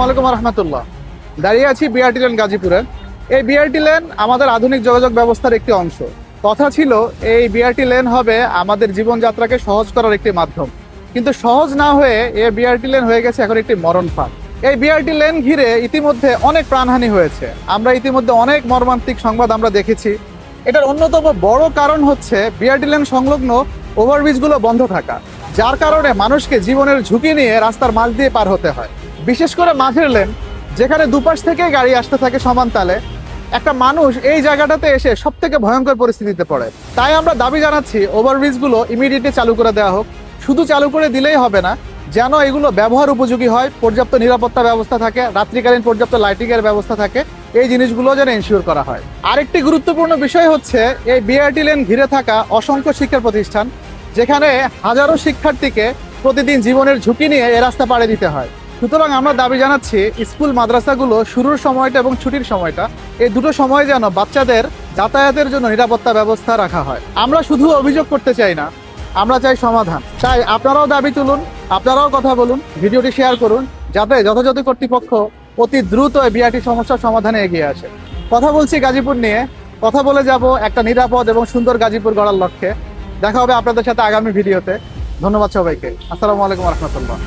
আসসালামু আলাইকুম রহমতুল্লাহ। দাঁড়িয়ে আছি বিআরটি লেন গাজীপুরে। এই বিআরটি লেন আমাদের আধুনিক যোগাযোগ ব্যবস্থার একটি অংশ। কথা ছিল এই বিআরটি লেন হবে আমাদের জীবনযাত্রাকে সহজ করার একটি মাধ্যম, কিন্তু সহজ না হয়ে এই বিআরটি লেন হয়ে গেছে এখন একটি মরণ ফাঁদ। এই বিআরটি লেন ঘিরে ইতিমধ্যে অনেক প্রাণহানি হয়েছে। আমরা ইতিমধ্যে অনেক মর্মান্তিক সংবাদ আমরা দেখেছি। এটার অন্যতম বড় কারণ হচ্ছে বিআরটি লেন সংলগ্ন ওভারব্রিজগুলো বন্ধ থাকা, যার কারণে মানুষকে জীবনের ঝুঁকি নিয়ে রাস্তার মাঝ দিয়ে পার হতে হয়। বিশেষ করে মাঝের লেন, যেখানে দুপাশ থেকে গাড়ি আসতে থাকে সমান তালে, একটা মানুষ এই জায়গাটাতে এসে সব থেকে ভয়ঙ্কর পরিস্থিতিতে পড়ে। তাই আমরা দাবি জানাচ্ছি ওভারব্রিজগুলো ইমিডিয়েটলি চালু করে দেওয়া হোক। শুধু চালু করে দিলেই হবে না, যেন এগুলো ব্যবহার উপযোগী হয়, পর্যাপ্ত নিরাপত্তা ব্যবস্থা থাকে, রাত্রিকালীন পর্যাপ্ত লাইটিংয়ের ব্যবস্থা থাকে, এই জিনিসগুলো যেন এনশিওর করা হয়। আরেকটি গুরুত্বপূর্ণ বিষয় হচ্ছে এই বিআরটি লেন ঘিরে থাকা অসংখ্য শিক্ষা প্রতিষ্ঠান, যেখানে হাজারো শিক্ষার্থীকে প্রতিদিন জীবনের ঝুঁকি নিয়ে এ রাস্তা পাড়ি দিতে হয়। সুতরাং আমরা দাবি জানাচ্ছি স্কুল মাদ্রাসাগুলো শুরুর সময়টা এবং ছুটির সময়টা, এই দুটো সময় যেন বাচ্চাদের যাতায়াতের জন্য নিরাপত্তা ব্যবস্থা রাখা হয়। আমরা শুধু অভিযোগ করতে চাই না, আমরা চাই সমাধান। তাই আপনারাও দাবি তুলুন, আপনারাও কথা বলুন, ভিডিওটি শেয়ার করুন, যাতে যথাযথ কর্তৃপক্ষ অতি দ্রুত এই বিআরটি সমস্যার সমাধানে এগিয়ে আসে। কথা বলছি গাজীপুর নিয়ে, কথা বলে যাব একটা নিরাপদ এবং সুন্দর গাজীপুর গড়ার লক্ষ্যে। দেখা হবে আপনাদের সাথে আগামী ভিডিওতে। ধন্যবাদ সবাইকে। আসসালামু আলাইকুম রহমতুল্লাহ।